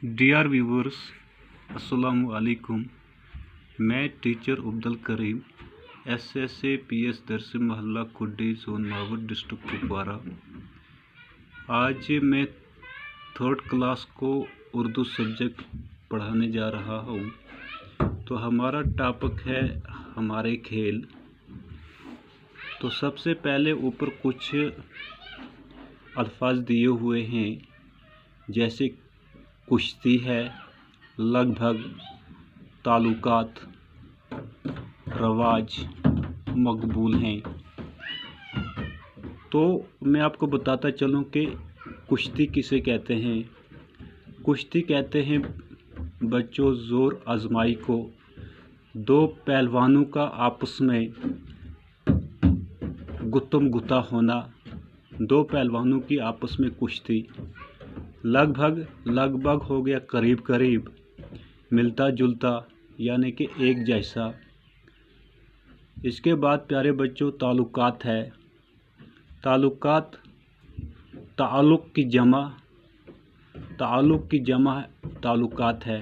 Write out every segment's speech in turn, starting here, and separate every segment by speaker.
Speaker 1: Dear viewers, अस्सलामु अलैकुम। मैं teacher Abdul Karim SSA PS दरस महल्ला खुड्डी जोन मावर डिस्ट्रिक्ट कुपवारा। आज मैं थर्ड क्लास को उर्दू सब्जेक्ट पढ़ाने जा रहा हूँ। तो हमारा टॉपिक है हमारे खेल। तो सबसे पहले ऊपर कुछ अल्फाज दिए हुए हैं, जैसे कुश्ती है, लगभग, ताल्लुकात, रवाज, मकबूल हैं। तो मैं आपको बताता चलूं कि कुश्ती किसे कहते हैं। कुश्ती कहते हैं बच्चों ज़ोर आजमाई को, दो पहलवानों का आपस में गुत्तम गुत्ता होना, दो पहलवानों की आपस में कुश्ती। लगभग हो गया करीब करीब, मिलता जुलता यानी कि एक जैसा। इसके बाद प्यारे बच्चों ताल्लुकात है। ताल्लुकात ताल्लुक की जमा ताल्लुकात है,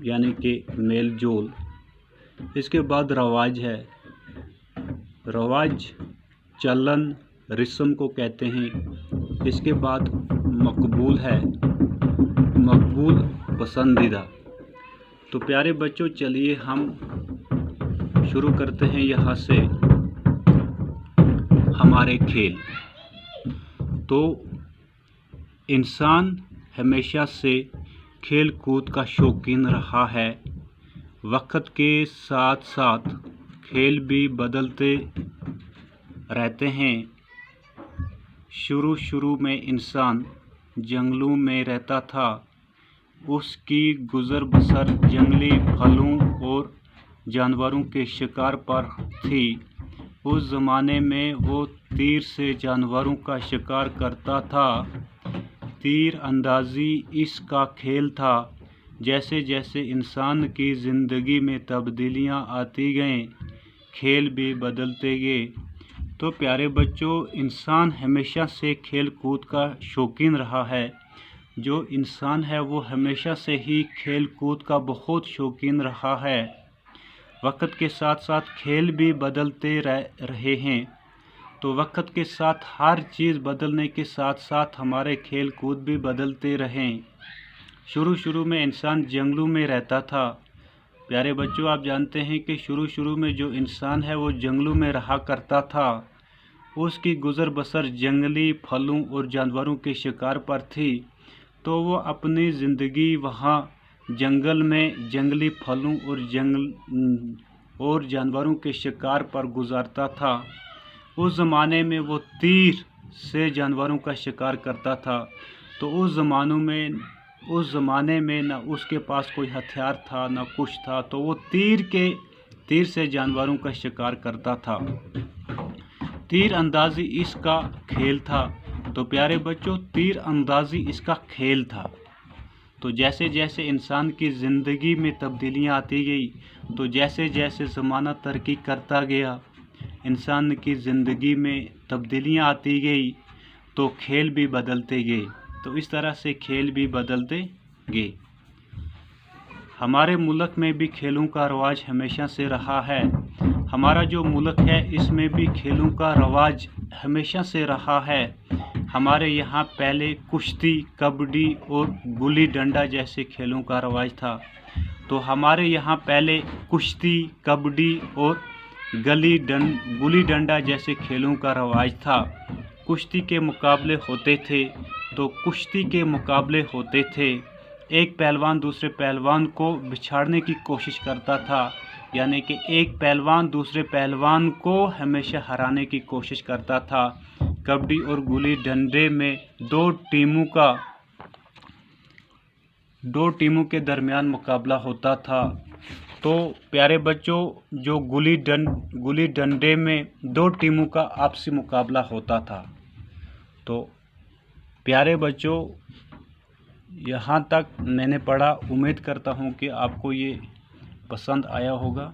Speaker 1: यानी कि मेल जोल। इसके बाद रवाज है। रवाज चलन रिस्म को कहते हैं। इसके बाद मकबूल है, मकबूल पसंदीदा। तो प्यारे बच्चों चलिए हम शुरू करते हैं यहाँ से हमारे खेल। तो इंसान हमेशा से खेल कूद का शौकीन रहा है। वक्त के साथ साथ खेल भी बदलते रहते हैं। शुरू में इंसान जंगलों में रहता था। उसकी गुजर बसर जंगली फलों और जानवरों के शिकार पर थी। उस ज़माने में वो तीर से जानवरों का शिकार करता था। तीर अंदाज़ी इसका खेल था। जैसे जैसे इंसान की ज़िंदगी में तब्दीलियां आती गईं, खेल भी बदलते गए। तो प्यारे बच्चों, इंसान हमेशा से खेल कूद का शौकीन रहा है। जो इंसान है वो हमेशा से ही खेल कूद का बहुत शौकीन रहा है। वक्त के साथ साथ खेल भी बदलते रहे हैं। तो वक्त के साथ हर चीज़ बदलने के साथ साथ हमारे खेल कूद भी बदलते रहें। शुरू में इंसान जंगलों में रहता था। प्यारे बच्चों, आप जानते हैं कि शुरू में जो इंसान है वो जंगलों में रहा करता था। उसकी गुजर बसर जंगली फलों और जानवरों के शिकार पर थी। तो वो अपनी ज़िंदगी वहाँ जंगल में जंगली फलों और जानवरों के शिकार पर गुजारता था। उस ज़माने में वो तीर से जानवरों का शिकार करता था। तो उस ज़माने में न उसके पास कोई हथियार था न कुछ था। तो वो तीर से जानवरों का शिकार करता था। तीर अंदाज़ी इसका खेल था। तो प्यारे बच्चों, तीर अंदाज़ी इसका खेल था। तो जैसे जैसे इंसान की ज़िंदगी में तब्दीलियां आती गई, तो जैसे जैसे ज़माना तरक्की करता गया, इंसान की ज़िंदगी में तब्दीलियां आती गई, तो खेल भी बदलते गए। तो इस तरह से खेल भी बदलते गए। हमारे मुल्क में भी खेलों का रवाज हमेशा से रहा है। हमारा जो मुल्क है इसमें भी खेलों का रवाज हमेशा से रहा है। हमारे यहाँ पहले कुश्ती, कबड्डी और गुल्ली डंडा जैसे खेलों का रवाज था। तो हमारे यहाँ पहले कुश्ती, कबड्डी और गुल्ली डंडा जैसे खेलों का रवाज था। कुश्ती के मुकाबले होते थे। तो कुश्ती के मुकाबले होते थे, एक पहलवान दूसरे पहलवान को बिछाड़ने की कोशिश करता था, यानी कि एक पहलवान दूसरे पहलवान को हमेशा हराने की कोशिश करता था। कबड्डी और गुल्ली डंडे में दो टीमों के दरमियान मुकाबला होता था। तो प्यारे बच्चों, जो गुल्ली डंडे में दो टीमों का आपसी मुकाबला होता था। तो प्यारे बच्चों, यहाँ तक मैंने पढ़ा। उम्मीद करता हूँ कि आपको ये पसंद आया होगा।